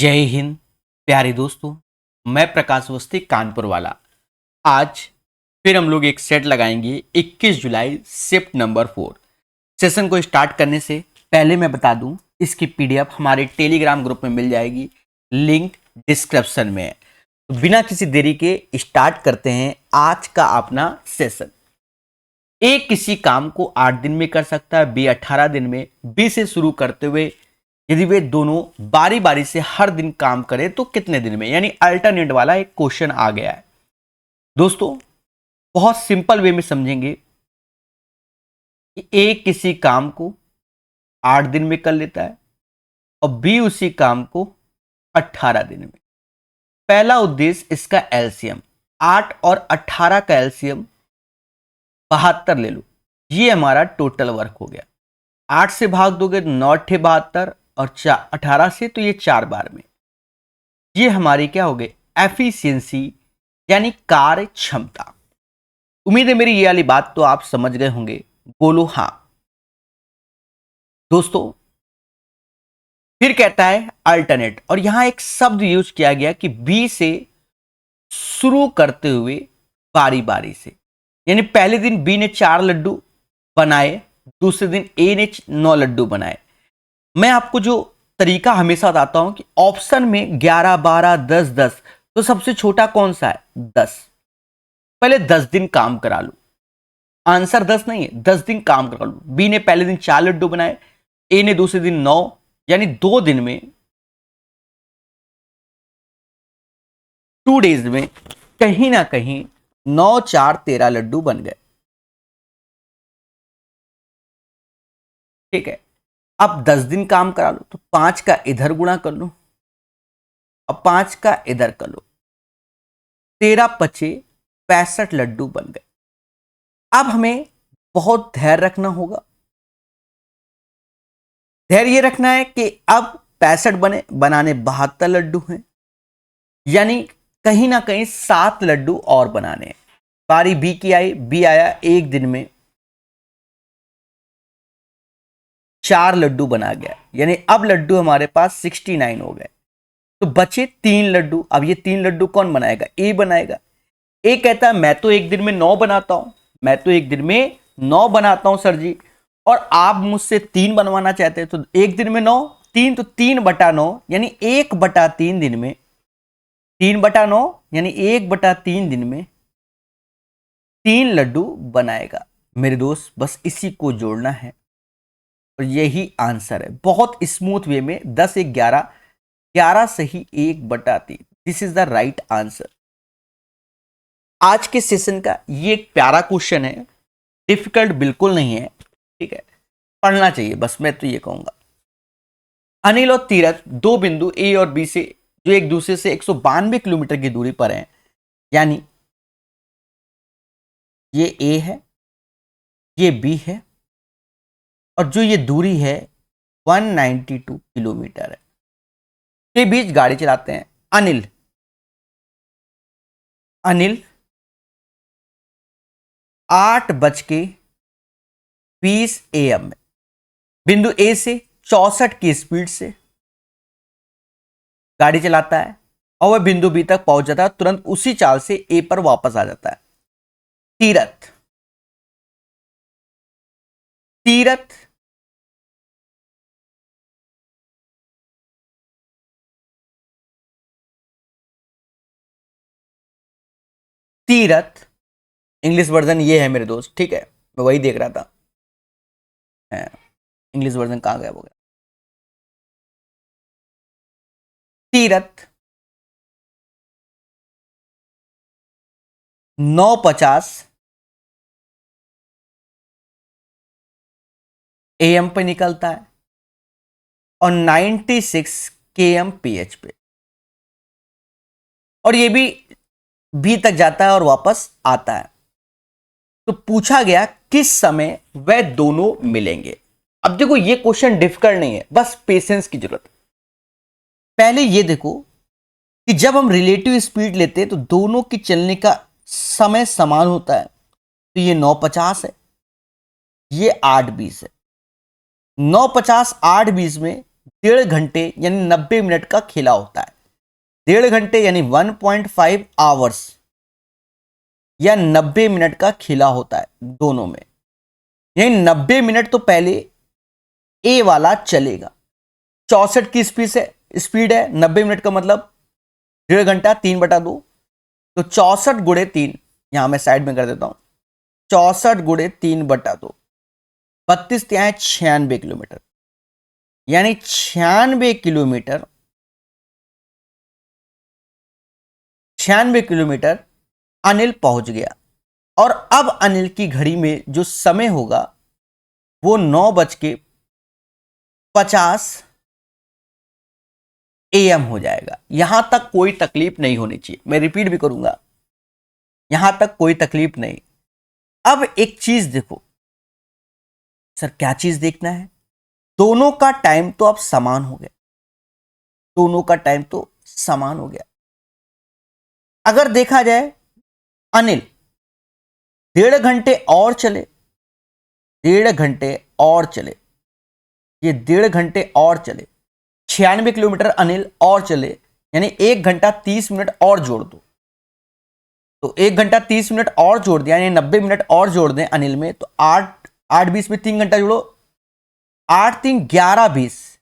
जय हिंद प्यारे दोस्तों। मैं प्रकाश अवस्थी कानपुर वाला। आज फिर हम लोग एक सेट लगाएंगे 21 जुलाई शिफ्ट नंबर 4। सेशन को स्टार्ट करने से पहले मैं बता दूं, इसकी पीडीएफ हमारे टेलीग्राम ग्रुप में मिल जाएगी, लिंक डिस्क्रिप्शन में है। तो बिना किसी देरी के स्टार्ट करते हैं आज का अपना सेशन। ए किसी काम को 8 दिन में कर सकता है, बी 18 दिन में। बी से शुरू करते हुए यदि वे दोनों बारी बारी से हर दिन काम करें तो कितने दिन में, यानी अल्टरनेट वाला एक क्वेश्चन आ गया है। दोस्तों बहुत सिंपल वे में समझेंगे कि ए किसी काम को 8 दिन में कर लेता है और बी उसी काम को 18 दिन में। पहला उद्देश्य इसका एलसीएम, 8 और 18 का एलसीएम 72 ले लो, ये हमारा टोटल वर्क हो गया। 8 से भाग दोगे 9 × 72 और 18 से, तो ये 4 बार में। ये हमारी क्या हो गई, एफिशिएंसी यानी कार्य क्षमता। उम्मीद है मेरी ये वाली बात तो आप समझ गए होंगे, बोलो हाँ। दोस्तों फिर कहता है अल्टरनेट, और यहां एक शब्द यूज किया गया कि बी से शुरू करते हुए बारी बारी से, यानी पहले दिन बी ने 4 लड्डू बनाए, दूसरे दिन ए ने 9 लड्डू बनाए। मैं आपको जो तरीका हमेशा बताता हूं कि ऑप्शन में 11, 12, 10, 10, तो सबसे छोटा कौन सा है, 10। पहले 10 दिन काम करा लो। आंसर 10 नहीं है, 10 दिन काम करा लो। बी ने पहले दिन 4 लड्डू बनाए, ए ने दूसरे दिन 9, यानी 2 दिन में, 2 डेज में कहीं ना कहीं 9, 4, 13 लड्डू बन गए। ठीक है, अब 10 दिन काम करा लो तो 5 का इधर गुणा कर लो और 5 का इधर कर लो, 13 पचे 65 लड्डू बन गए। अब हमें बहुत धैर्य रखना होगा। धैर्य ये रखना है कि अब 65 बनाने 72 लड्डू हैं, यानी कहीं ना कहीं 7 लड्डू और बनाने हैं। बारी बी की आई, बी आया 1 दिन में 4 लड्डू बना गया, यानी अब लड्डू हमारे पास 69 हो गए। तो बचे 3 लड्डू। अब ये 3 लड्डू कौन बनाएगा, ए बनाएगा। ए कहता है मैं तो 1 दिन में 9 बनाता हूं, मैं तो 1 दिन में 9 बनाता हूं सर जी, और आप मुझसे 3 बनवाना चाहते हैं। तो 1 दिन में 9, 3 तो 3/9, यानी 1/3 दिन में, 3/9 यानी 1/3 दिन में 3 लड्डू बनाएगा। मेरे दोस्त बस इसी को जोड़ना है और यही आंसर है। बहुत स्मूथ वे में 10, 1, 11, 11 सही 1/3। This is the right answer. आज के सेशन का ये एक प्यारा क्वेश्चन है, डिफिकल्ट बिल्कुल नहीं है। ठीक है, पढ़ना चाहिए बस, मैं तो ये कहूंगा। अनिल और तीरथ 2 बिंदु ए और बी से जो एक दूसरे से 192 किलोमीटर की दूरी पर हैं, यानी ये ए है, ये बी है, और जो ये दूरी है 192 किलोमीटर है। के बीच गाड़ी चलाते हैं। अनिल 8:20 AM में बिंदु ए से 64 की स्पीड से गाड़ी चलाता है और वह बिंदु बी तक पहुंच जाता है, तुरंत उसी चाल से ए पर वापस आ जाता है। तीरथ 'तीरथ' इंग्लिश वर्जन ये है मेरे दोस्त। ठीक है, मैं वही देख रहा था, इंग्लिश वर्जन कहां गया, हो गया। तीरथ 9:50 AM पे निकलता है और 96 KM PH पे, और ये भी बी तक जाता है और वापस आता है। तो पूछा गया किस समय वह दोनों मिलेंगे। अब देखो ये क्वेश्चन डिफिकल्ट नहीं है, बस पेशेंस की जरूरत है। पहले ये देखो कि जब हम रिलेटिव स्पीड लेते हैं तो दोनों की चलने का समय समान होता है। तो ये 9:50 है, ये 8:20 है। 9:50 8:20 में 1.5 घंटे यानी 90 मिनट का खेला होता है। 1.5 घंटे यानी 1.5 आवर्स या 90 मिनट का खेला होता है दोनों में। यानी 90 मिनट तो पहले ए वाला चलेगा। 64 की स्पीड है, 90 मिनट का मतलब 1.5 घंटा, 3/2। तो 64 गुणे 3, यहां मैं साइड में कर देता हूं, 64 गुणे 3/2, 32 ત્યાં 96 किलोमीटर। यानी 96 किलोमीटर, 96 किलोमीटर अनिल पहुंच गया। और अब अनिल की घड़ी में जो समय होगा वो 9:50 AM हो जाएगा। यहां तक कोई तकलीफ नहीं होनी चाहिए, मैं रिपीट भी करूंगा, यहां तक कोई तकलीफ नहीं। अब एक चीज देखो सर, क्या चीज देखना है? दोनों का टाइम तो अब समान हो गया, दोनों का टाइम तो समान हो गया। अगर देखा जाए अनिल 1.5 घंटे और चले, 1.5 घंटे और चले, ये 1.5 घंटे और चले, 96 किलोमीटर अनिल और चले, यानी 1 घंटा 30 मिनट और जोड़ दो। तो 1 घंटा 30 मिनट और जोड़ दिया, यानी 90 मिनट और जोड़ दें अनिल में, तो 8-20 में 3 घंटा जोड़ो, 8-3 11-20,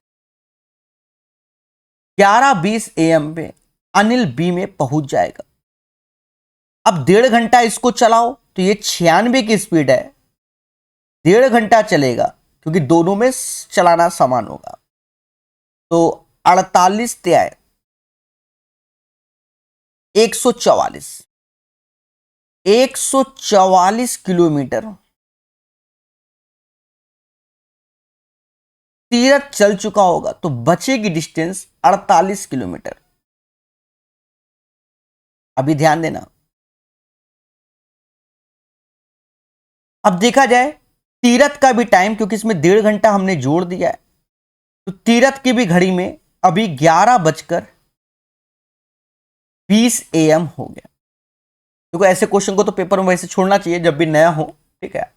11:20 AM पे अनिल बी में पहुंच जाएगा। अब 1.5 घंटा इसको चलाओ तो ये 96 की स्पीड है, 1.5 घंटा चलेगा क्योंकि दोनों में चलाना समान होगा। तो 48 त्याय 144, 144 किलोमीटर तीरथ चल चुका होगा, तो बचेगी डिस्टेंस 48 किलोमीटर। अभी ध्यान देना, अब देखा जाए तीरथ का भी टाइम, क्योंकि इसमें 1.5 घंटा हमने जोड़ दिया है, तो तीरथ की भी घड़ी में अभी 11:20 AM हो गया। देखो ऐसे क्वेश्चन को तो पेपर में वैसे छोड़ना चाहिए जब भी नया हो, ठीक है।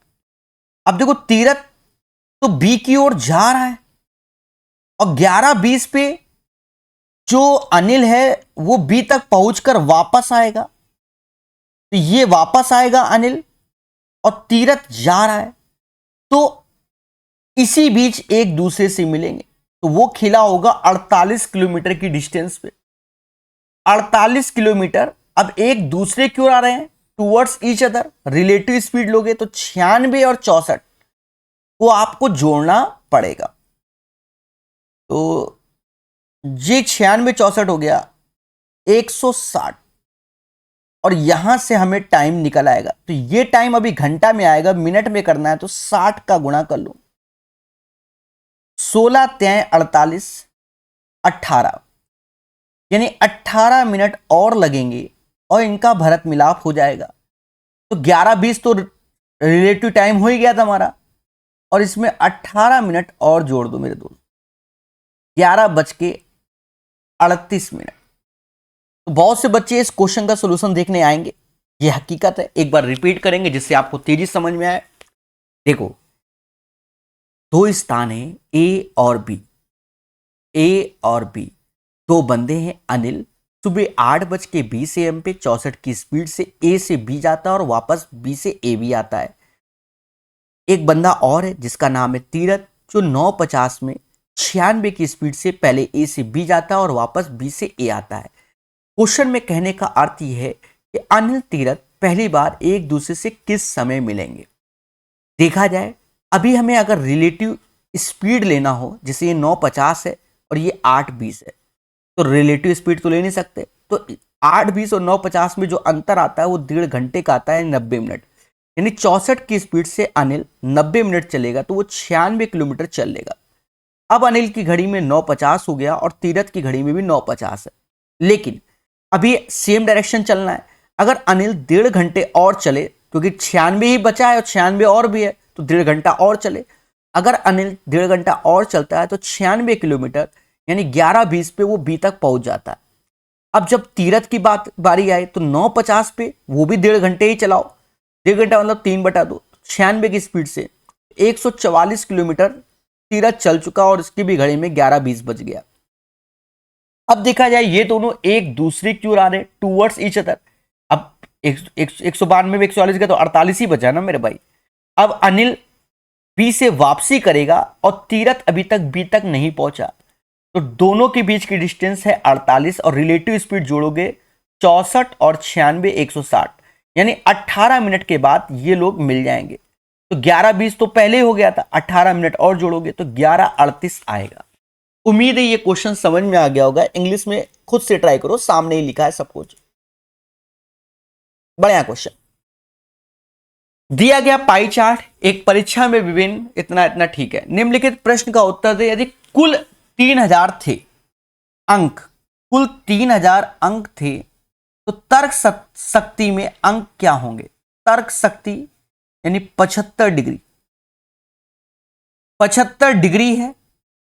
अब देखो तीरथ तो बी की ओर जा रहा है और 11:20 पे जो अनिल है वो बी तक पहुंचकर वापस आएगा, तो ये वापस आएगा अनिल और तीरथ जा रहा है, तो इसी बीच एक दूसरे से मिलेंगे। तो वो खेला होगा 48 किलोमीटर की डिस्टेंस पे, 48 किलोमीटर अब एक दूसरे की ओर आ रहे हैं, towards each other. Relative speed लोगे तो 96 और 64 को आपको जोड़ना पड़ेगा। तो ये 96-64 हो गया 160, और यहां से हमें टाइम निकल आएगा। तो ये टाइम अभी घंटा में आएगा, मिनट में करना है तो 60 का गुणा कर लो, 16 त्याय 48, 18, यानी 18 मिनट और लगेंगे और इनका भरत मिलाप हो जाएगा। तो 11:20 तो रिलेटिव टाइम हो ही गया था हमारा, और इसमें 18 मिनट और जोड़ दो मेरे दोस्त, 11:38। तो बहुत से बच्चे इस क्वेश्चन का सॉल्यूशन देखने आएंगे, ये हकीकत है। एक बार रिपीट करेंगे जिससे आपको तेजी समझ में आए। देखो दो स्थान है ए और बी, ए और बी, दो बंदे हैं। अनिल सुबह 8:20 AM पे 64 की स्पीड से ए से बी जाता है और वापस बी से ए भी आता है। एक बंदा और है जिसका नाम है तीरथ, जो 9:50 में 96 की स्पीड से पहले ए से बी जाता है और वापस बी से ए आता है। क्वेश्चन में कहने का अर्थ यह है कि अनिल तीरथ पहली बार एक दूसरे से किस समय मिलेंगे। देखा जाए अभी हमें अगर रिलेटिव स्पीड लेना हो, जैसे ये 9:50 है और ये 8:20 है, तो रिलेटिव स्पीड तो ले नहीं सकते। तो 8:20 और 9:50 में जो अंतर आता है वो 1.5 घंटे का आता है, 90 मिनट। यानी 64 की स्पीड से अनिल 90 मिनट चलेगा तो वो 96 किलोमीटर चल लेगा। अब अनिल की घड़ी में 9:50 हो गया और तीरथ की घड़ी में भी 9:50 है, लेकिन अभी सेम डायरेक्शन चलना है। अगर अनिल 1.5 घंटे और चले, क्योंकि 96 ही बचा है और 96 और भी है, तो 1.5 घंटा और चले। अगर अनिल 1.5 घंटा और चलता है तो 96 किलोमीटर यानी 11:20 पे वो बी तक पहुंच जाता है। अब जब तीरथ की बारी आए तो 9:50 पे वो भी 1.5 घंटे ही चलाओ, 1.5 घंटा मतलब 3/2, 96 की स्पीड से 144 किलोमीटर तीरथ चल चुका और इसकी भी घड़ी में 11:20 बज गया। अब देखा जाए ये दोनों एक दूसरे की ओर आ रहे, टूवर्ड्स ईच अदर। अब 192 में 140 का तो 48 ही बचा ना मेरे भाई। अब अनिल बी से वापसी करेगा और तीरथ अभी तक बी तक नहीं पहुंचा, तो दोनों के बीच की डिस्टेंस है 48 और रिलेटिव स्पीड जोड़ोगे 64 और 96 160, यानी 18 मिनट के बाद ये लोग मिल जाएंगे। तो 11:20 तो पहले हो गया था, 18 मिनट और जोड़ोगे तो 11:38 आएगा। उम्मीद है ये क्वेश्चन समझ में आ गया होगा। इंग्लिश में खुद से ट्राई करो, सामने ही लिखा है सब कुछ। बढ़िया क्वेश्चन दिया गया पाई चार्ट एक परीक्षा में विभिन्न इतना इतना ठीक है। निम्नलिखित प्रश्न का उत्तर दे। यदि कुल 3000 थे अंक, कुल 3000 अंक थे तो तर्क शक्ति में अंक क्या होंगे? तर्क शक्ति यानी 75 डिग्री, 75 डिग्री है।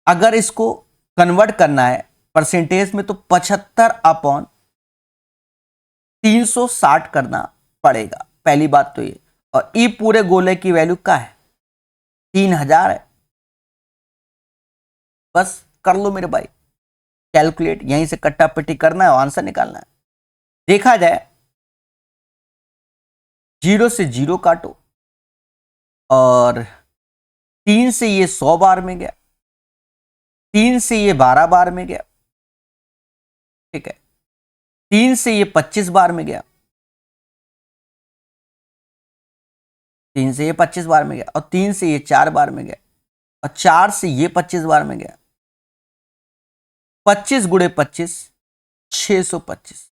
अगर इसको कन्वर्ट करना है परसेंटेज में तो 75/360 करना पड़ेगा, पहली बात तो ये। और ई पूरे गोले की वैल्यू क्या है? 3000 है। बस कर लो मेरे भाई कैलकुलेट, यहीं से कट्टा पिट्टी करना है और आंसर निकालना है। देखा जाए 0 से 0 काटो और 3 से ये 100 बार में गया, 3 से ये 12 बार में गया, ठीक है। 3 से ये 25 बार में गया, 3 से ये 25 बार में गया, और 3 से ये 4 बार में गया, और 4 से ये 25 बार में गया। 25 गुणे 25 625।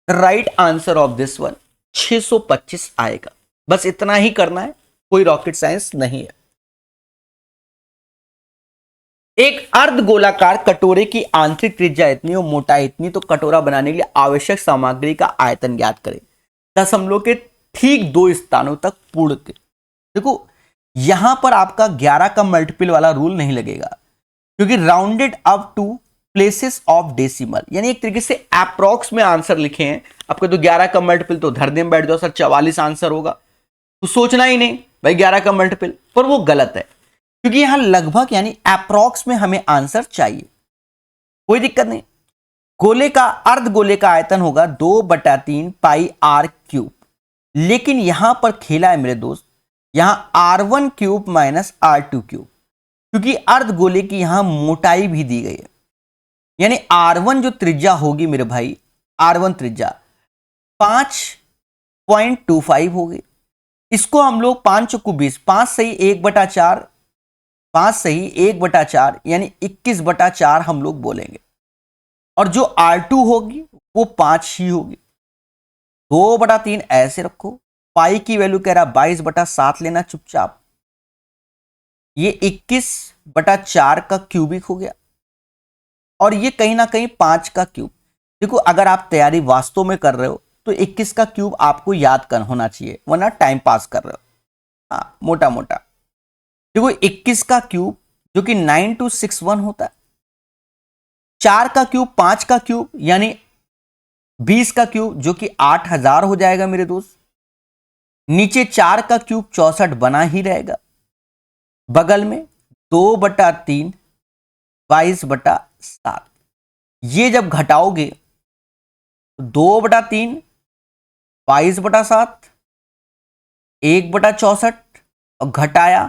Right answer of this one 625 आएगा। बस इतना ही करना है, कोई रॉकेट साइंस नहीं है। एक अर्ध गोलाकार कटोरे की आंतरिक त्रिज्या इतनी और मोटाई इतनी, तो कटोरा बनाने के लिए आवश्यक सामग्री का आयतन ज्ञात करें। दशमलव के ठीक 2 स्थानों तक पूर्ण के। देखो यहां पर आपका 11 का मल्टीपल वाला रूल नहीं लगेगा, क्योंकि rounded up to places of decimal, यानी एक तरीके से अप्रॉक्स में आंसर लिखे हैं आपके। तो 11 का मल्टीपल तो धर दें बैठ जाओ सर 44 आंसर होगा, तो सोचना ही नहीं भाई 11 का मल्टीपल, पर वो गलत है, क्योंकि यहां लगभग यानी अप्रॉक्स में हमें आंसर चाहिए। कोई दिक्कत नहीं। गोले का अर्ध गोले का आयतन होगा 2/3 पाई आर क्यूब, लेकिन यहां पर खेला है मेरे दोस्त, यहां R1 cube minus R2 cube, क्योंकि अर्ध गोले की यहां मोटाई भी दी गई है। यानी R1 जो त्रिज्या होगी मेरे भाई, R1 त्रिज्या 5.25 होगी। इसको हम लोग 5 चौको 20, 5 सही 1/4, 5 सही 1/4 यानी 21/4 हम लोग बोलेंगे। और जो R2 होगी वो 5 ही होगी। 2/3 ऐसे रखो, पाई की वैल्यू कह रहा 22/7 लेना चुपचाप, ये 21/4 का क्यूबिक हो गया, और ये कहीं ना कहीं 5 का क्यूब। देखो अगर आप तैयारी वास्तव में कर रहे हो तो 21 का क्यूब आपको याद कर होना चाहिए, वरना टाइम पास कर रहे हो। हाँ मोटा मोटा देखो 21 का क्यूब जो कि 9261 होता है, 4 का क्यूब 5 का क्यूब यानी 20 का क्यूब जो कि 8000 हो जाएगा मेरे दोस्त। नीचे 4 का क्यूब 64 बना ही रहेगा, बगल में 2/3 22/7। ये जब घटाओगे तो 2/3 22/7 1/64 और घटाया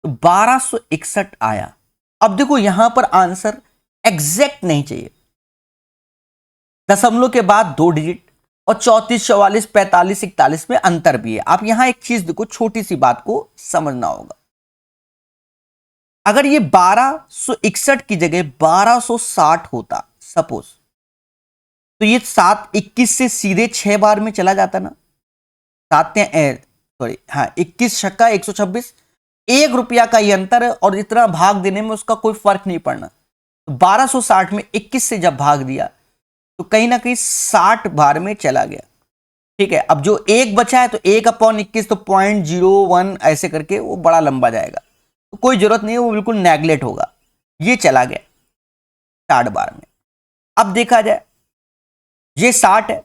तो 1261 आया। अब देखो यहां पर आंसर एग्जैक्ट नहीं चाहिए, दशमलव के बाद 2 डिजिट और 34 44 45 41 में अंतर भी है। आप यहां एक चीज देखो, छोटी सी बात को समझना होगा। अगर ये 1261 की जगह 1260 होता सपोज, तो ये 7 21 से सीधे 6 बार में चला जाता ना। 21 छक्का 126, 1 रुपया का ये अंतर है और इतना भाग देने में उसका कोई फर्क नहीं पड़ना। तो 1260 में 21 से जब भाग दिया तो कहीं ना कहीं 60 बार में चला गया, ठीक है। अब जो 1 बचा है तो 1/21 तो 0.01 ऐसे करके वो बड़ा लंबा जाएगा, तो कोई जरूरत नहीं है, वो बिल्कुल नेगलेक्ट होगा। ये चला गया 60 बार में। अब देखा जाए ये 60 है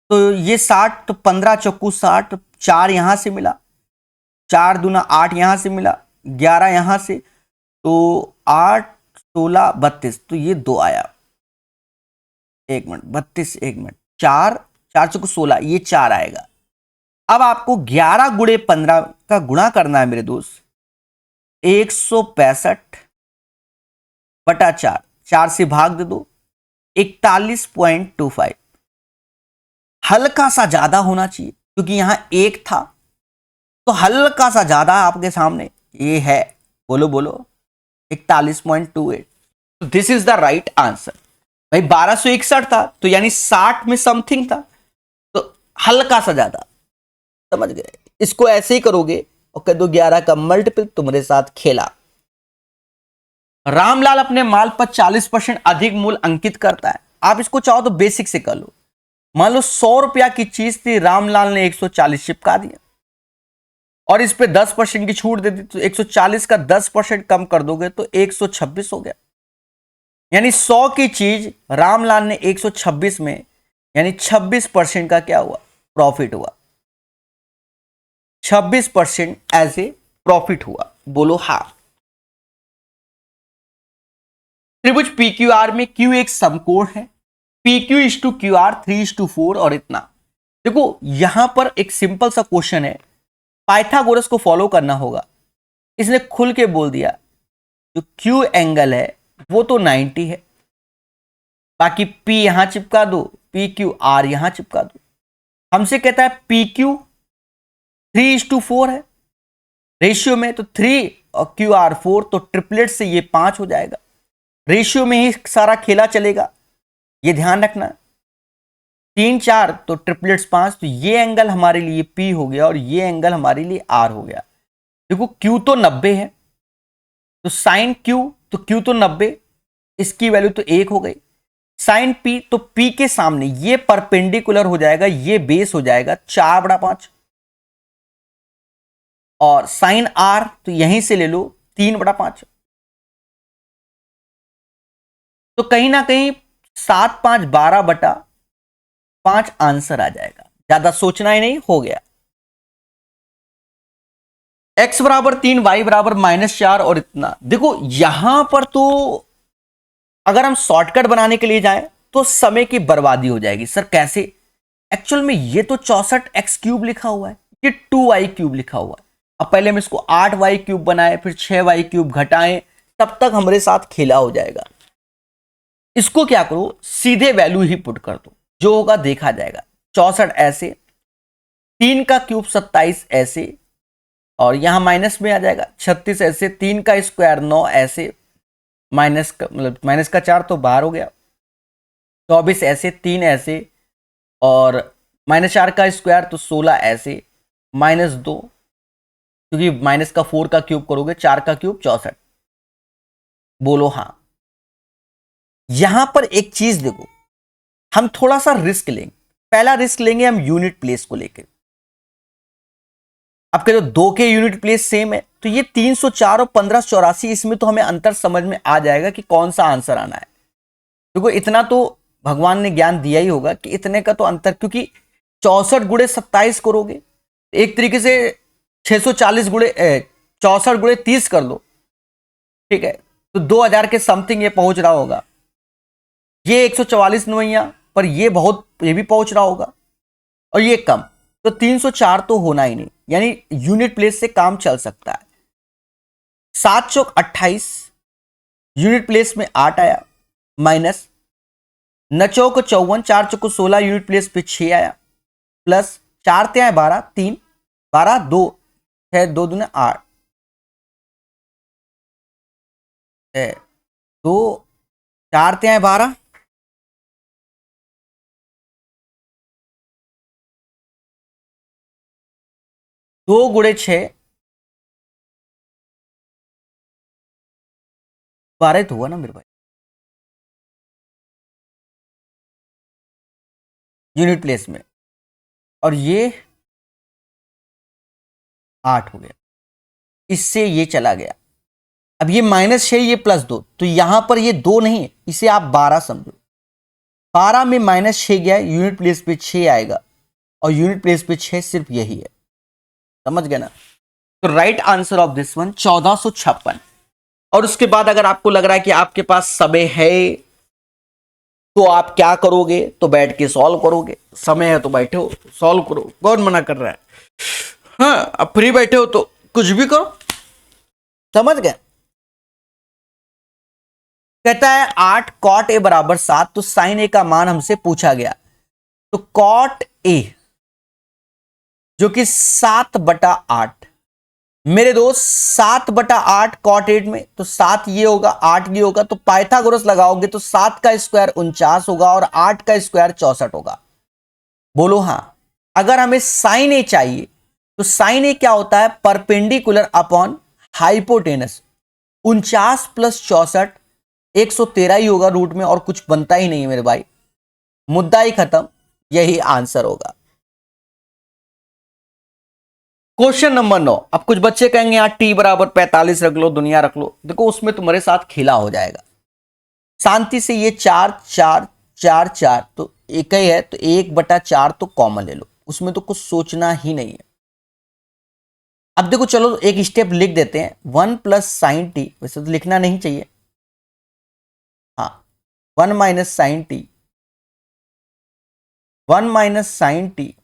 तो ये 60 तो 15 चौकू 60, 4 यहां से मिला, 4 दूना 8 यहां से मिला, 11 यहां से, तो 8 16 32, तो ये 2 आया। 1 मिनट 32, 1 मिनट, 4 4 चौको 16, ये 4 आएगा। अब आपको 11 गुणे 15 का गुणा करना है मेरे दोस्त, 165 बटा 4, 4 से भाग दे दो, 41.25। हल्का सा ज्यादा होना चाहिए क्योंकि यहां 1 था, तो हल्का सा ज्यादा आपके सामने ये है। बोलो बोलो, 41.28। तो this is the right answer. भाई 1261 था तो यानी 60 में समथिंग था, तो हल्का सा ज्यादा, समझ गए। इसको ऐसे ही करोगे और कह दो 11 का मल्टीपल, तुम्हारे साथ खेला। रामलाल अपने माल पर 40% अधिक मूल्य अंकित करता है। आप इसको चाहो तो बेसिक से कर लो। मान लो 100 रुपया की चीज थी, रामलाल ने 140 चिपका दिया और इस पे 10% की छूट दे दी, तो 140 का 10% कम कर दोगे तो 126 हो गया। यानी 100 की चीज रामलाल ने 126 में, यानी 26% का क्या हुआ, प्रॉफिट हुआ। 26% एज ए प्रॉफिट हुआ। बोलो हाँ। त्रिभुज PQR में Q एक समकोण है, PQ इज टू QR 3:4 और इतना। देखो यहां पर एक सिंपल सा क्वेश्चन है, पाइथागोरस को फॉलो करना होगा। इसने खुल के बोल दिया जो Q एंगल है वो तो 90 है, बाकी P यहां चिपका दो, PQR यहां चिपका दो। हमसे कहता है PQ 3:4 है रेशियो में, तो 3 और QR 4, तो ट्रिपलेट से ये 5 हो जाएगा। रेशियो में ही सारा खेला चलेगा, ये ध्यान रखना। 3 4 तो ट्रिपलेट्स 5, तो ये एंगल हमारे लिए P हो गया और ये एंगल हमारे लिए R हो गया। देखो Q तो 90 है, तो साइन Q, तो Q तो 90, इसकी वैल्यू तो 1 हो गई। साइन P, तो P के सामने ये परपेंडिकुलर हो जाएगा, ये बेस हो जाएगा 4/5। और साइन R तो यहीं से ले लो 3/5। तो कहीं ना कहीं 7 5 12/5 आंसर आ जाएगा। ज्यादा सोचना ही नहीं, हो गया। x बराबर 3, y बराबर -4 और इतना। देखो यहां पर तो अगर हम शॉर्टकट बनाने के लिए जाएं तो समय की बर्बादी हो जाएगी। सर कैसे? एक्चुअल में ये तो 64x³ लिखा हुआ है, ये 2y³ लिखा हुआ है। अब पहले हम इसको 8y³ बनाए, फिर 6y³ घटाएं, तब तक हमारे साथ खेला हो जाएगा। इसको क्या करो, सीधे वैल्यू ही पुट कर दो, जो होगा देखा जाएगा। 64 ऐसे, 3 का क्यूब 27 ऐसे, और यहां माइनस में आ जाएगा 36 ऐसे, 3 का स्क्वायर 9 ऐसे, माइनस का मतलब माइनस का 4 तो बाहर हो गया, 24 ऐसे, 3 ऐसे, और -4 का स्क्वायर तो 16 ऐसे, -2, क्योंकि माइनस का 4 का क्यूब करोगे, 4 का क्यूब 64। बोलो हाँ। यहां पर एक चीज देखो, हम थोड़ा सा रिस्क लेंगे। पहला रिस्क लेंगे हम यूनिट प्लेस को लेकर। अब कह दो के यूनिट प्लेस सेम है, तो ये 304 और 1584, इसमें तो हमें अंतर समझ में आ जाएगा कि कौन सा आंसर आना है। देखो इतना तो भगवान ने ज्ञान दिया ही होगा कि इतने का तो अंतर, क्योंकि 64 गुणे 27 करोगे, एक तरीके से 640 गुणे 64 गुणे 30 कर लो, ठीक है, तो 2000 के समथिंग ये पहुंच रहा होगा। ये 144 नवैया पर ये भी पहुंच रहा होगा, और ये कम, तो 304 तो होना ही नहीं, यानी यूनिट प्लेस से काम चल सकता है। 7 चौक 28, यूनिट प्लेस में 8 आया, माइनस 9 चौक 54, 4 चौक 16, यूनिट प्लेस पे 6 आया, प्लस 4 ते 12, 3 12 2 है, 2 दूने 8 है, 2 4 ते 12, 2 गुणे 6 12 तो हुआ ना मेरे भाई, यूनिट प्लेस में, और ये 8 हो गया, इससे ये चला गया। अब ये -6, ये +2, तो यहां पर ये 2 नहीं है, इसे आप 12 समझो। 12 में -6 गया, यूनिट प्लेस पे 6 आएगा, और यूनिट प्लेस पे 6 सिर्फ यही है। समझ गए ना? तो right answer of this one 1456। और उसके बाद अगर आपको लग रहा है कि आपके पास समय है तो आप क्या करोगे, तो बैठ के सॉल्व करोगे। समय है तो बैठे हो सॉल्व करो, कौन मना कर रहा है। हाँ, अब फ्री बैठे हो तो कुछ भी करो। समझ गए। कहता है 8 कॉट ए बराबर 7, तो साइन ए का मान हमसे पूछा गया। तो कॉट ए जो कि 7/8, मेरे दोस्त 7/8 कॉट 8 में, तो 7 ये होगा 8 ये होगा, तो पाइथागोरस लगाओगे तो 7 का स्क्वायर 49 होगा और 8 का स्क्वायर 64 होगा। बोलो हाँ। अगर हमें साइन ए चाहिए तो साइन ए क्या होता है, परपेंडिकुलर अपॉन हाइपोटेनस। 49 प्लस 64 113 ही होगा रूट में, और कुछ बनता ही नहीं है मेरे भाई, मुद्दा ही खत्म, यही आंसर होगा। Question number 9। अब कुछ बच्चे कहेंगे यार टी बराबर 45 रख लो, दुनिया रख लो। देखो उसमें तुम्हारे साथ खेला हो जाएगा शांति से। ये 4 4 4 4 तो एक ही है, तो 1/4 तो कॉमन ले लो, उसमें तो कुछ सोचना ही नहीं है। अब देखो चलो एक स्टेप लिख देते हैं, 1 प्लस साइन टी, वैसे तो लिखना नहीं चाहिए, हाँ 1 minus sine T, 1 minus sine T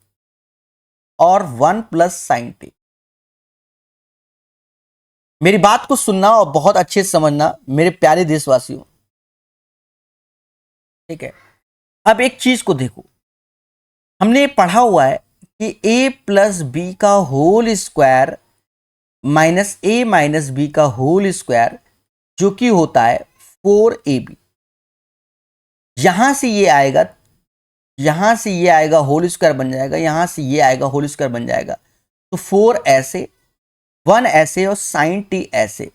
और 1 प्लस साइन टी। मेरी बात को सुनना और बहुत अच्छे से समझना मेरे प्यारे देशवासियों, ठीक है। अब एक चीज को देखो, हमने पढ़ा हुआ है कि a प्लस बी का whole square minus a minus B का होल स्क्वायर जो कि होता है 4ab। यहां से ये आएगा, यहां से ये आएगा होल स्क्वायर बन जाएगा, यहां से ये आएगा होल स्क्वायर बन जाएगा, तो 4 ऐसे 1 ऐसे और साइन टी ऐसे।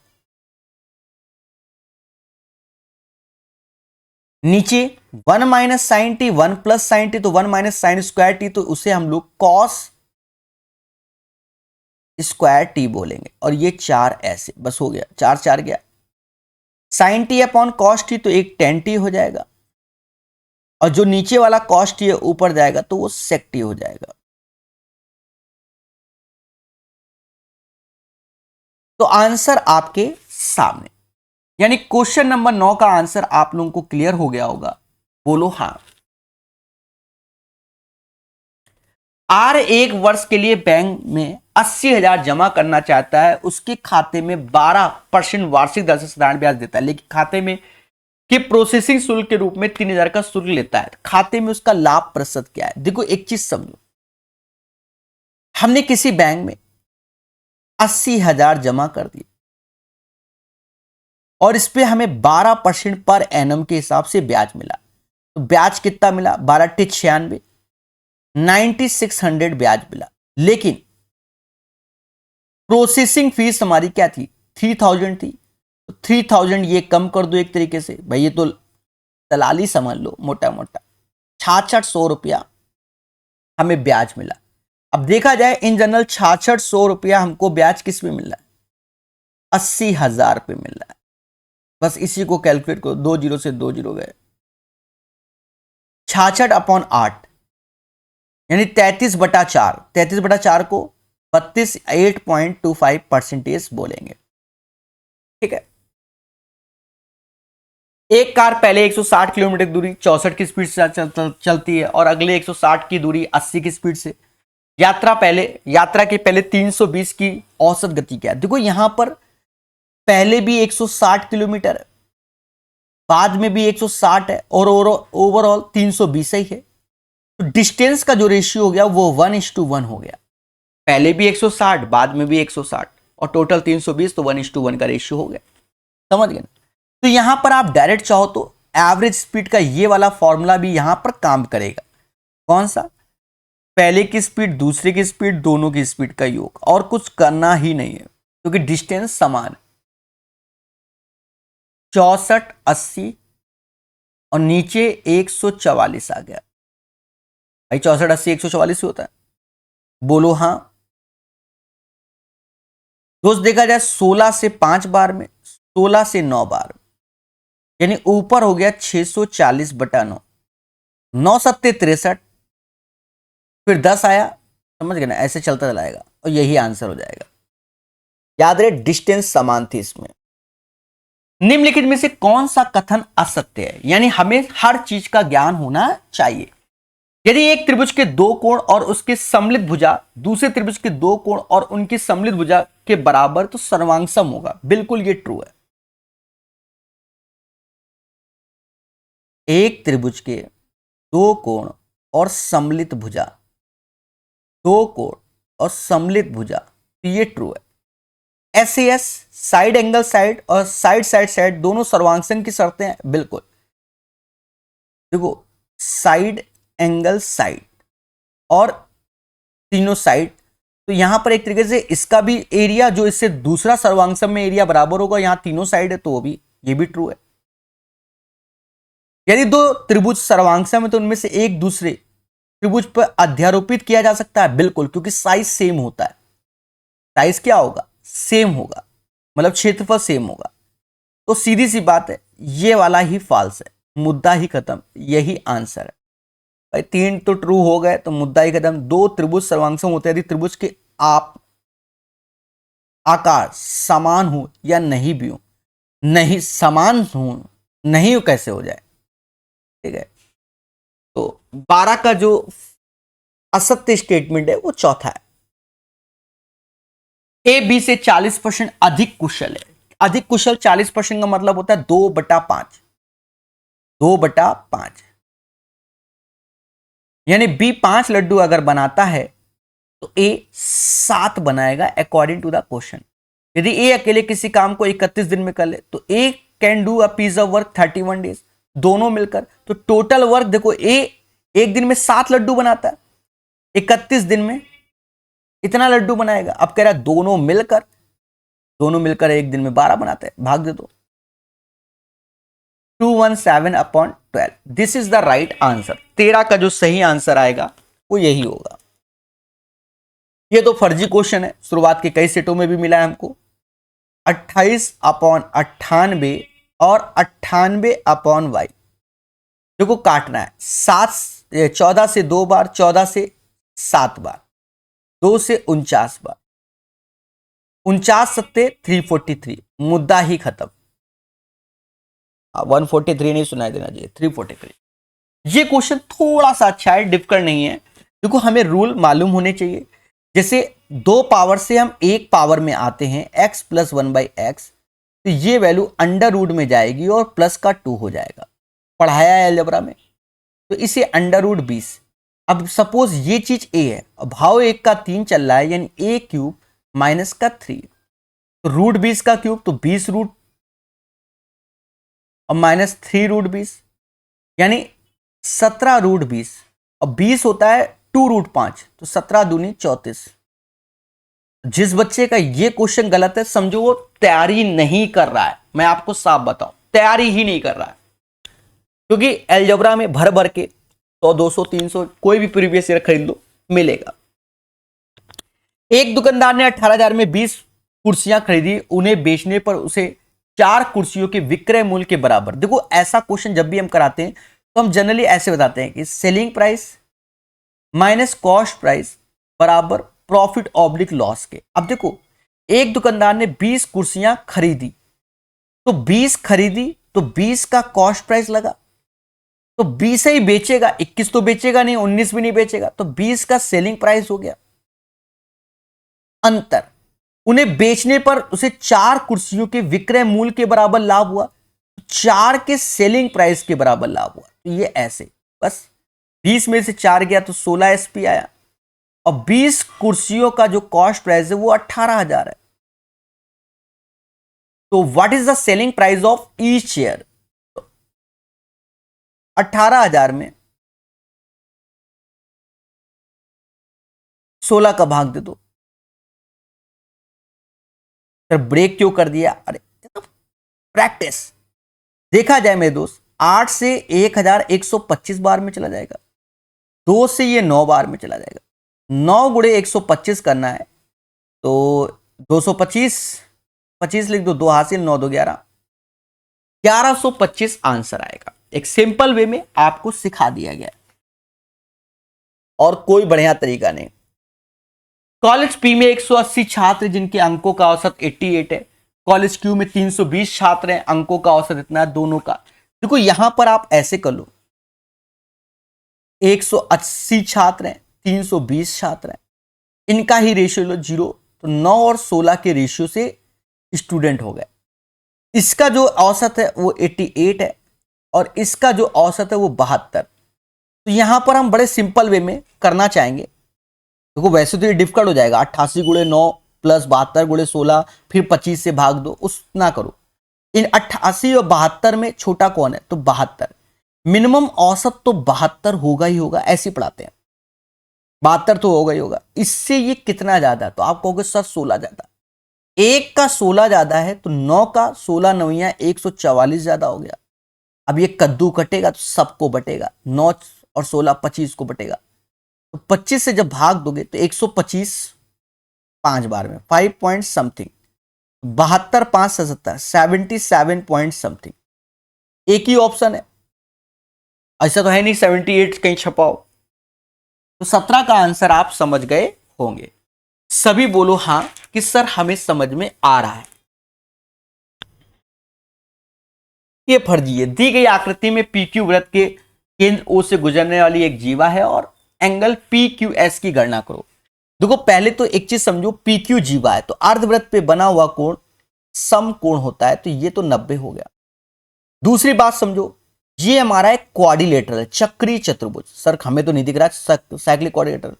नीचे 1 minus sine T 1 plus sine T, तो 1 माइनस साइन स्क्वायर टी, तो उसे हम लोग कॉस स्क्वायर टी बोलेंगे। और ये 4 ऐसे, बस हो गया, 4 4 गया। Sine T upon cos T तो एक टेन टी हो जाएगा, और जो नीचे वाला कॉस टी है ऊपर जाएगा तो वो सेक टी हो जाएगा। तो आंसर आपके सामने, यानी क्वेश्चन नंबर 9 का आंसर आप लोगों को क्लियर हो गया होगा। बोलो हाँ। आर एक वर्ष के लिए बैंक में 80,000 जमा करना चाहता है, उसके खाते में 12% वार्षिक दर से साधारण ब्याज देता है, लेकिन खाते में कि प्रोसेसिंग शुल्क के रूप में 3,000 का शुल्क लेता है। खाते में उसका लाभ प्रतिशत क्या है। देखो एक चीज समझो, हमने किसी बैंक में 80,000 जमा कर दिए और इस पे हमें 12% पर एनम के हिसाब से ब्याज मिला। तो ब्याज कितना मिला, 12×96, 9600 ब्याज मिला। लेकिन प्रोसेसिंग फीस हमारी क्या थी, 3000 थी। तो 3000 ये कम कर दो एक तरीके से, भाई ये तो दलाली समझ लो, मोटा मोटा 6600 रुपया हमें ब्याज मिला। अब देखा जाए इन जनरल 6600 रुपया हमको ब्याज किस पे मिल रहा है, 80,000 रुपये मिल रहा है। बस इसी को कैलकुलेट करो, 2 जीरो से 2 जीरो गए, 66/8 यानी 33/4। 33/4 को 8.25% बोलेंगे, ठीक है। एक कार पहले 160 किलोमीटर की दूरी 64 की स्पीड से चलती है और अगले 160 की दूरी 80 की स्पीड से। यात्रा के पहले 320 की औसत गति क्या है। देखो यहां पर पहले भी 160 किलोमीटर है, बाद में भी 160 है और ओवरऑल 320 ही है। तो डिस्टेंस का जो रेशियो हो गया वो 1:1 हो गया। पहले भी 160, बाद में भी 160 और टोटल 320, तो 1:1 का रेशियो हो गया। समझ गए। तो यहां पर आप डायरेक्ट चाहो तो एवरेज स्पीड का ये वाला फॉर्मूला भी यहां पर काम करेगा। कौन सा, पहले की स्पीड दूसरे की स्पीड दोनों की स्पीड का योग, और कुछ करना ही नहीं है क्योंकि डिस्टेंस समान है। 64 80 और नीचे 144 आ गया। भाई 64 80 144 होता है, बोलो हाँ। दोस्त देखा जाए 16 से 5 बार में, 16 से 9 बार में, यानी ऊपर हो गया 640/9, 9 सत्ते 63, फिर 10 आया। समझ गए ना, ऐसे चलता चलाएगा और यही आंसर हो जाएगा। याद रहे डिस्टेंस समान थी इसमें। निम्नलिखित में से कौन सा कथन असत्य है, यानी हमें हर चीज का ज्ञान होना चाहिए। यदि एक त्रिभुज के दो कोण और उसके सम्मिलित भुजा दूसरे त्रिभुज के दो कोण और उनकी सम्मिलित भुजा के बराबर तो सर्वांगसम होगा, बिल्कुल ये ट्रू है। एक त्रिभुज के दो कोण और सम्मिलित भुजा, दो कोण और सम्मिलित भुजा, तो ये ट्रू है। SAS साइड एंगल साइड और साइड साइड साइड दोनों सर्वांगसम की शर्तें हैं, बिल्कुल। देखो साइड एंगल साइड और तीनों साइड, तो यहां पर एक तरीके से इसका भी एरिया जो इससे दूसरा सर्वांगसम में एरिया बराबर होगा, यहां तीनों साइड है तो वो भी, ये भी ट्रू है। यदि दो त्रिभुज सर्वांगसम है तो उनमें से एक दूसरे त्रिभुज पर अध्यारोपित किया जा सकता है, बिल्कुल, क्योंकि साइज सेम होता है। साइज क्या होगा, सेम होगा, मतलब क्षेत्रफल सेम होगा। तो सीधी सी बात है, ये वाला ही फॉल्स है, मुद्दा ही खत्म, यही आंसर है भाई। तीन तो ट्रू हो गए तो मुद्दा ही खत्म। दो त्रिभुज सर्वांगसम होते हैं यदि त्रिभुज के आप आकार समान हो या नहीं भी हो, नहीं समान हो, नहीं हो कैसे हो जाए, ठीक है। तो 12 का जो असत्य स्टेटमेंट है वो चौथा है। ए बी से 40% अधिक कुशल है। अधिक कुशल 40% का मतलब होता है 2/5, 2/5, यानी बी 5 लड्डू अगर बनाता है तो ए 7 बनाएगा अकॉर्डिंग टू द क्वेश्चन। यदि ए अकेले किसी काम को 31 दिन में कर ले तो A can do a piece of work 31 days, दोनों मिलकर। तो टोटल वर्क देखो, ए एक दिन में 7 लड्डू बनाता है, 31 दिन में इतना लड्डू बनाएगा। अब कह रहा है दोनों मिलकर एक दिन में 12 बनाते हैं, भाग दे दो। 217/12, this is the right answer. 13 का जो सही आंसर आएगा वो यही होगा। ये तो फर्जी क्वेश्चन है, शुरुआत के कई सेटों में भी मिला है हमको। 28/98 और 98/y, देखो काटना है 14 से 2 बार, 14 से 7 बार, 2 से 49 बार, 49 सत्ते 343, मुद्दा ही खत्म। 143 नहीं सुनाई देना चाहिए, 343। ये क्वेश्चन थोड़ा सा अच्छा है, डिफिकल्ट नहीं है। देखो हमें रूल मालूम होने चाहिए। जैसे 2 पावर से हम 1 पावर में आते हैं x + 1/x, तो ये वैल्यू अंडर रूट में जाएगी और प्लस का 2 हो जाएगा, पढ़ाया है अलजेब्रा में। तो इसे अंडर रूट 20। अब सपोज ये चीज a है, भाव 1 का 3 चल रहा है, यानी a³ माइनस का 3, तो रूट 20 का क्यूब तो 20 रूट और माइनस 3 रूट 20, यानी 17 रूट 20, और 20 होता है 2 रूट 5, तो 17 दूनी 34। जिस बच्चे का ये क्वेश्चन गलत है समझो वो तैयारी नहीं कर रहा है, मैं आपको साफ बताऊं, तैयारी ही नहीं कर रहा है। क्योंकि अलजेब्रा में भर भर के 100 200 300 कोई भी प्रीवियस ईयर खरीद लो मिलेगा। एक दुकानदार ने 18,000 में 20 कुर्सियां खरीदी, उन्हें बेचने पर उसे 4 कुर्सियों के विक्रय मूल्य के बराबर। देखो ऐसा क्वेश्चन जब भी हम कराते हैं तो हम जनरली ऐसे बताते हैं कि selling price minus cost price बराबर प्रॉफिट ऑब्लिक लॉस के। अब देखो एक दुकानदार ने 20 कुर्सियां खरीदी, तो 20 खरीदी तो 20 का कॉस्ट प्राइस लगा, तो 20 ही बेचेगा, 21 तो बेचेगा नहीं, 19 भी नहीं बेचेगा, तो 20 का सेलिंग प्राइस हो गया। अंतर, उन्हें बेचने पर उसे 4 कुर्सियों के विक्रय मूल्य के बराबर लाभ हुआ, 4 के सेलिंग प्राइस के बराबर लाभ हुआ। तो ये ऐसे बस 20 में से 4 गया तो 16 SP आया, और 20 कुर्सियों का जो कॉस्ट प्राइस है वो 18,000 है। तो what is the selling price of each chair? 18,000 में 16 का भाग दे दो। सर ब्रेक क्यों कर दिया? अरे प्रैक्टिस, देखा जाए मेरे दोस्त, 8 से 1125 बार में चला जाएगा, 2 से ये 9 बार में चला जाएगा, 9 गुणे 125 करना है तो 225, 25 लिख दो, 2 हासिल, 9 2 11, 1125 आंसर आएगा। एक सिंपल वे में आपको सिखा दिया गया और कोई बढ़िया तरीका नहीं। कॉलेज पी में 180 छात्र जिनके अंकों का औसत 88 है। कॉलेज क्यू में 320 छात्र हैं, अंकों का औसत इतना है दोनों का। देखो यहां पर आप ऐसे कर लो, 180 छात्र हैं, 320 छात्र हैं, इनका ही रेशियो लो 0, तो 9 और 16 के रेशियो से स्टूडेंट हो गए। इसका जो औसत है वो 88 है और इसका जो औसत है वो 72। तो यहां पर हम बड़े सिंपल वे में करना चाहेंगे। देखो वैसे तो ये डिफिकल्ट हो जाएगा, 88 गुणे 9 प्लस 72 गुणे 16 फिर 25 से भाग दो, उस ना करो। इन 88 और 72 में छोटा कौन है, तो 72। मिनिमम औसत तो 72 होगा ही होगा, ऐसे पढ़ाते हैं, 72 तो होगा ही होगा। इससे ये कितना ज्यादा, तो आप कहोगे सर 16 ज्यादा। एक का 16 ज्यादा है तो 9 का 16 नविया 144 ज्यादा हो गया। अब ये कद्दू कटेगा तो सबको बटेगा, 9 और 16 25 को बटेगा, तो 25 से जब भाग दोगे तो 125 5 बार में 5 पॉइंट समथिंग, 72 5 से 70 77 पॉइंट समथिंग। एक ही ऑप्शन है, ऐसा तो है नहीं 78 कहीं छपाओ। तो 17 का आंसर आप समझ गए होंगे। सभी बोलो हां कि सर हमें समझ में आ रहा है। ये फर्जी है, दी गई आकृति में पीक्यू वृत्त के केंद्र ओ से गुजरने वाली एक जीवा है और एंगल पी क्यू एस की गणना करो। देखो पहले तो एक चीज समझो, पी क्यू जीवा है तो अर्धवृत्त पे बना हुआ कोण सम कोण होता है, तो ये तो 90 हो गया। दूसरी बात समझो, ये हमारा एक क्वाड्रिलेटरल है, चक्रीय चतुर्भुज। सर हमें तो नहीं दिख रहा, साइक्लिक क्वाड्रिलेटरल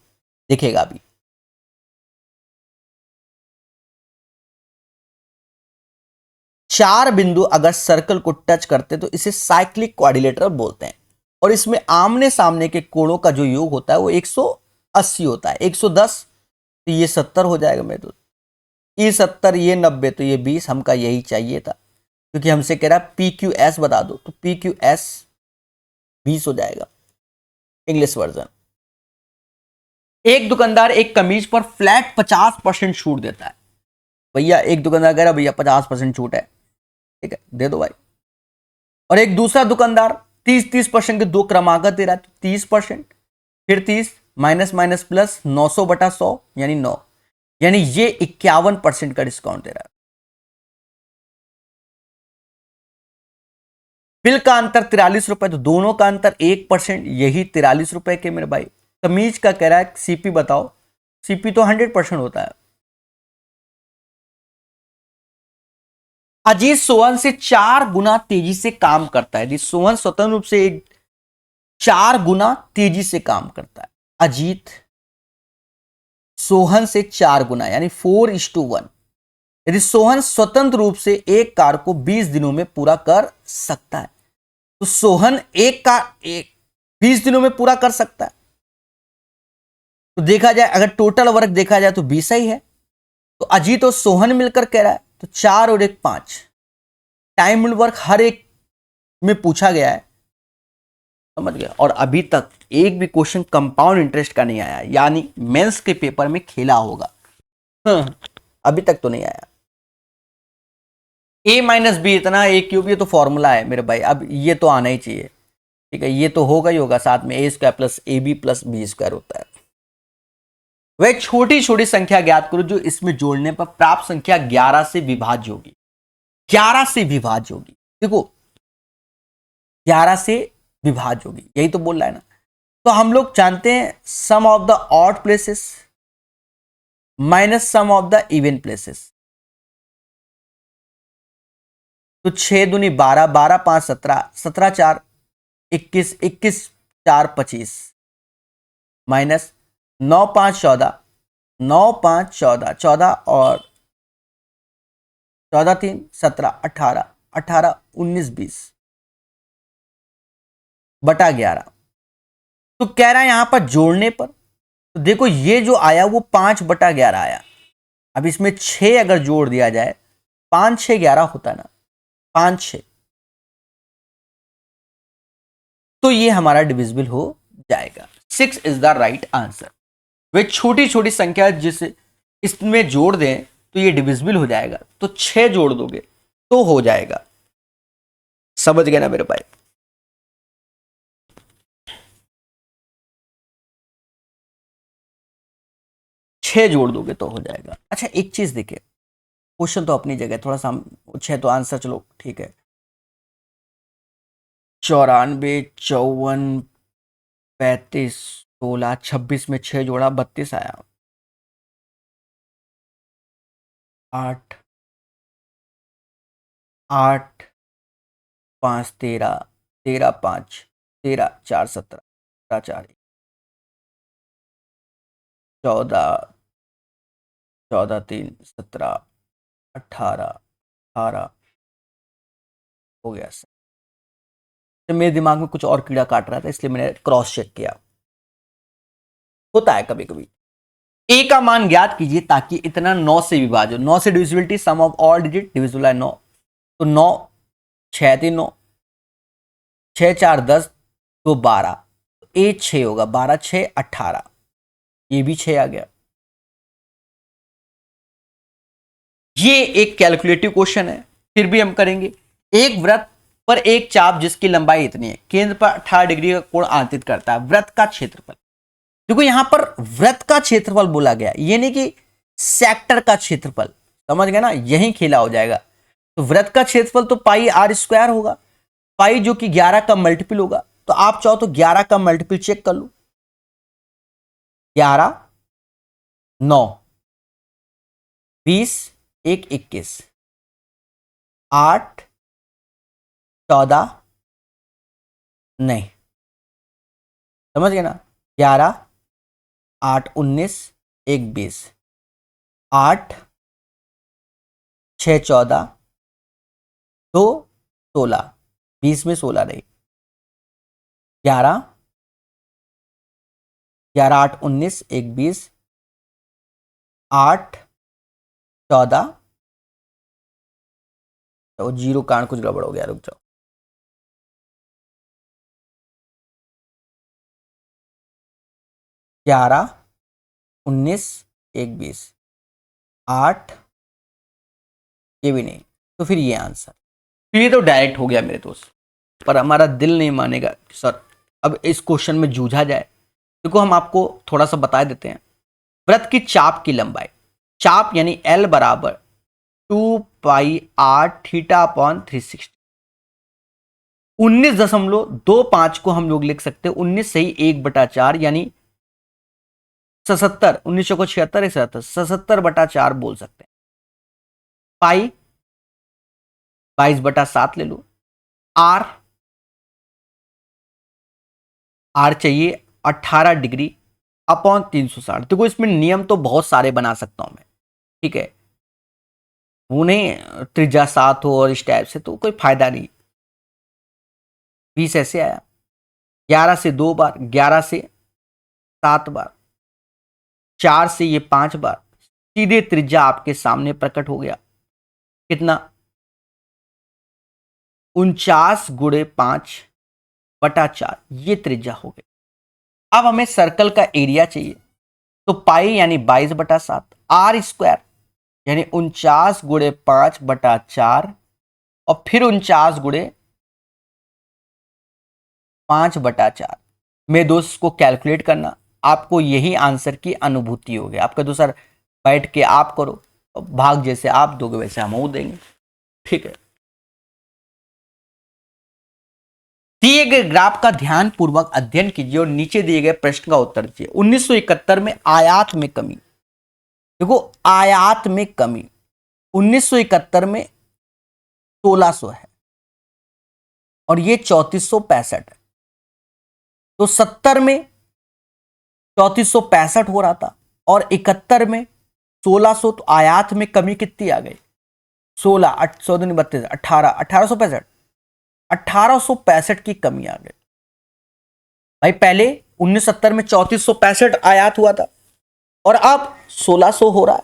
दिखेगा अभी। चार बिंदु अगर सर्कल को टच करते तो इसे साइक्लिक क्वाड्रिलेटरल बोलते हैं। और इसमें आमने सामने के कोणों का जो योग होता है वो 180 होता है। 110 तो ये 70 हो जाएगा मेरे तो, ये 70 ये 90 तो ये 20, हमका यही चाहिए था, क्योंकि हमसे कह रहा है पी क्यू एस बता दो, तो पी क्यू एस 20 हो जाएगा इंग्लिश वर्जन। एक दुकानदार एक कमीज पर फ्लैट 50% छूट देता है। भैया एक दुकानदार कह रहा भैया 50% छूट है, ठीक है दे दो भाई। और एक दूसरा दुकानदार 30% के दो क्रमागत दे रहा है, तो 30% फिर 30 माइनस माइनस प्लस 900/100 यानी 9, यानी ये 51% का डिस्काउंट दे रहा है। बिल का अंतर 43 रुपए, तो दोनों का अंतर 1%, यही 43 रुपए के मेरे भाई। कमीज का कह रहा है सीपी बताओ, सीपी तो 100% होता है। अजीत सोहन से 4 गुना तेजी से काम करता है। अजीत सोहन स्वतंत्र रूप से 4 गुना तेजी से काम करता है। अजीत सोहन से 4 गुना यानी 4:1। यदि सोहन स्वतंत्र रूप से एक कार्य को 20 दिनों में पूरा कर सकता है, तो सोहन एक का 20 दिनों में पूरा कर सकता है। तो देखा जाए अगर टोटल वर्क देखा जाए तो 20 ही है, तो अजीत और सोहन मिलकर कह रहा है तो 4 और 1 5। टाइम वर्क हर एक में पूछा गया है, समझ गया। और अभी तक एक भी क्वेश्चन कंपाउंड इंटरेस्ट का नहीं आया, यानी मेंस के पेपर में खेला होगा। अभी तक तो नहीं आया। a माइनस बी इतना, ए क्यूब, ये तो फॉर्मूला है मेरे भाई, अब ये तो आना ही चाहिए, ठीक है। ये तो होगा ही होगा, साथ में A square plus A B plus B square होता है। वह छोटी छोटी संख्या ज्ञात करो जो इसमें जोड़ने पर प्राप्त संख्या 11 से विभाज्य होगी। 11 से विभाज्य होगी, देखो 11 से विभाज्य होगी, यही तो बोल रहा है ना। तो हम लोग जानते हैं sum of the odd places minus sum of the even places. तो 6 दूनी 12, 12 5 17, 17 4 21, 21 4 25 माइनस 9 5 14, 9 5 14, 14 और 14 3 17, 18, 18 19 20 बटा 11। तो कह रहा है यहां पर जोड़ने पर, तो देखो ये जो आया वो 5/11 आया। अब इसमें 6 अगर जोड़ दिया जाए, 5 6 11 होता है ना, 5 6, तो ये हमारा डिविजिबल हो जाएगा। 6 इज द राइट आंसर। वे छोटी छोटी संख्या जिसे इसमें जोड़ दें तो ये डिविजिबल हो जाएगा, तो 6 जोड़ दोगे तो हो जाएगा। समझ गए ना मेरे भाई। 6 जोड़ दोगे तो हो जाएगा। अच्छा एक चीज देखिए, क्वेश्चन तो अपनी जगह थोड़ा सा 6 तो आंसर चलो ठीक है। 94, 54, 35, 16, 26 में 6 जोड़ा 32 आया। 8, 8, 5, 13, 13, 5, 13, 4, 17, 4, 14, 14, 3, 17, 18, 18 हो गया सर। तो मेरे दिमाग में कुछ और कीड़ा काट रहा था इसलिए मैंने क्रॉस चेक किया। होता है कभी कभी। ए का मान ज्ञात कीजिए ताकि इतना 9 से विभाजन, 9 से divisibility, sum of all digit divisible है 9, तो 9, 6 3 9, 6 4 10, 2 12, ए 6 होगा, 12 6 18, ये भी 6 आ गया। ये एक कैलकुलेटिव क्वेश्चन है, फिर भी हम करेंगे। एक वृत्त पर एक चाप जिसकी लंबाई इतनी है, केंद्र पर 18 डिग्री का कोण आंतरित करता है, वृत्त का क्षेत्रफल। देखो यहां पर वृत्त का क्षेत्रफल बोला गया, ये नहीं कि सेक्टर का क्षेत्रफल, समझ गए ना, यही खेला हो जाएगा। तो वृत्त का क्षेत्रफल तो पाई आर स्क्वायर होगा, पाई जो कि 11 का मल्टीपल होगा, तो आप चाहो तो 11 का मल्टीपल चेक कर लो। 11, 9, 20, 1 21, 8, 14, नहीं, समझ गए ना, 11, 8 19, 1 20, 8, 6 14, 2 16, 20 में 16 नहीं, 11, 11 8 19, 1 20, 8 14, तो जीरो कारण कुछ गड़बड़ हो गया, रुक जाओ, 11 19, 1 20, 8, ये भी नहीं, तो फिर ये आंसर। फिर ये तो डायरेक्ट हो गया मेरे दोस्त, पर हमारा दिल नहीं मानेगा सर, अब इस क्वेश्चन में जूझा जाए। देखो हम आपको थोड़ा सा बता देते हैं। वृत्त की चाप की लंबाई, चाप यानी एल बराबर 2 पाई r थीटा अपॉन 360। 19.25 को हम लोग लिख सकते हैं 19 से ही 1/4 यानी 77, 19 को 76 77/4 बोल सकते हैं। पाई 22/7 ले लो। आर, आर चाहिए 18 डिग्री अपॉन 360। देखो इसमें नियम तो बहुत सारे बना सकता हूं मैं, ठीक है, वो नहीं त्रिज्या 7 हो और इस टाइप से तो कोई फायदा नहीं। 20 ऐसे आया, 11 से 2 बार, 11 से 7 बार, 4 से ये 5 बार, सीधे त्रिज्या आपके सामने प्रकट हो गया। कितना? 49/5/4, ये त्रिज्या हो गई। अब हमें सर्कल का एरिया चाहिए, तो पाई यानी 22/7, आर स्क्वायर यानी 49/5/4 और फिर 49/5/4। मेरे दोस्त को कैलकुलेट करना, आपको यही आंसर की अनुभूति होगी। आपका दोस्त बैठ के आप करो, भाग जैसे आप दोगे वैसे हम वो देंगे, ठीक है। दिए गए ग्राफ का ध्यान पूर्वक अध्ययन कीजिए और नीचे दिए गए प्रश्न का उत्तर दीजिए। 1971 में आयात में कमी, देखो आयात में कमी 1971 में 1600 है और ये 3465 है, तो 70 में 3465 हो रहा था और 71 में 1600, तो आयात में कमी कितनी आ गई? 16 8 14 32 18 1865, 1865 की कमी आ गई। भाई पहले 1970 में 3465 आयात हुआ था और अब 1600 हो रहा है,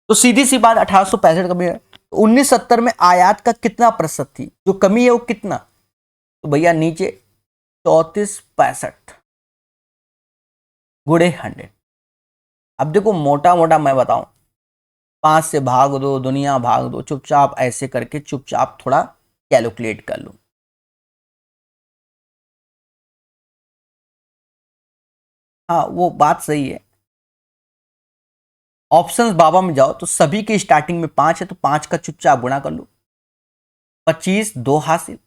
तो सीधी सी बात 1865 कमी है। तो 1970 में आयात का कितना प्रतिशत थी, जो कमी है वो कितना? तो भैया नीचे 3465 गुणे 100। अब देखो मोटा मोटा मैं बताऊं, 5 से भाग दो, दुनिया भाग दो, चुपचाप ऐसे करके चुपचाप थोड़ा कैलकुलेट कर लो। हाँ वो बात सही है, ऑप्शंस बाबा में जाओ तो सभी के स्टार्टिंग में 5 है, तो 5 का चुपचाप गुणा कर लो। 25 2 हासिल,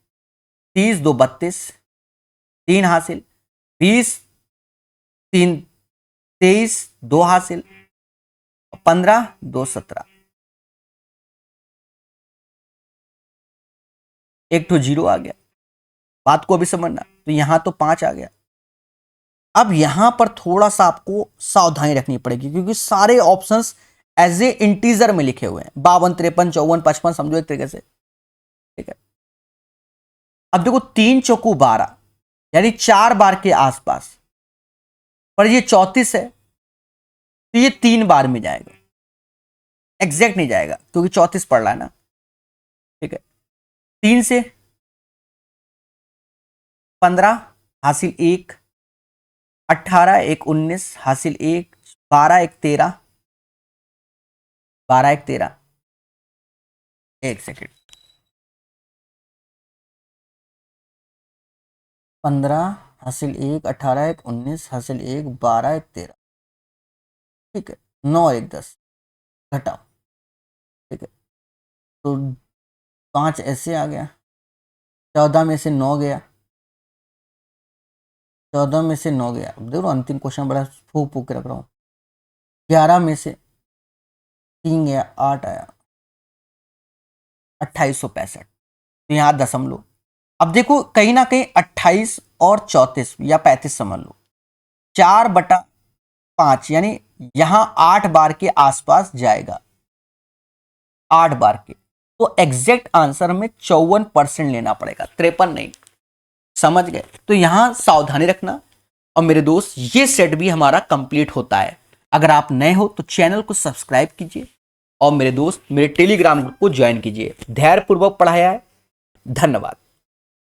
30 2 32, 3 हासिल, 20 3 23 2 हासिल, 15 2 17, एक तो जीरो आ गया। बात को अभी समझना, तो यहां तो 5 आ गया। अब यहां पर थोड़ा सा आपको सावधानी रखनी पड़ेगी, क्योंकि सारे ऑप्शंस एज ए इंटीजर में लिखे हुए हैं, 52 53 54 55, समझो एक तरीके से, ठीक है। अब देखो 3 चौकू 12, यानी 4 बार के आसपास, पर ये 34 है, तो ये 3 बार में जाएगा, एग्जैक्ट नहीं जाएगा क्योंकि 34 पड़ रहा है ना, ठीक है। 3 से 15 हासिल 1, 18 1 19 हासिल 1, 12 1 13, 12 1 13, एक सेकेंड, 15 हासिल 1, 18 1 19 हासिल 1, 12 1 13, ठीक है। 9 1 10 घटाओ, ठीक है। तो 5 ऐसे आ गया, 14 में से 9 गया, 14 में से 9 गया। अब देखो अंतिम क्वेश्चन बड़ा फूक फूक के रख रहा हूँ। 11 में से 3 गया, 8 आया, 2865, तो यहाँ दशमलव। अब देखो कहीं ना कहीं 28 और 34 या 35 समझ लो, 4/5, यानी यहां 8 बार के आसपास जाएगा, 8 बार के। तो एग्जैक्ट आंसर में 54% लेना पड़ेगा, 53 नहीं। समझ गए? तो यहां सावधानी रखना। और मेरे दोस्त, ये सेट भी हमारा कंप्लीट होता है। अगर आप नए हो तो चैनल को सब्सक्राइब कीजिए, और मेरे दोस्त मेरे टेलीग्राम ग्रुप को ज्वाइन कीजिए। धैर्यपूर्वक पढ़ाया है। धन्यवाद।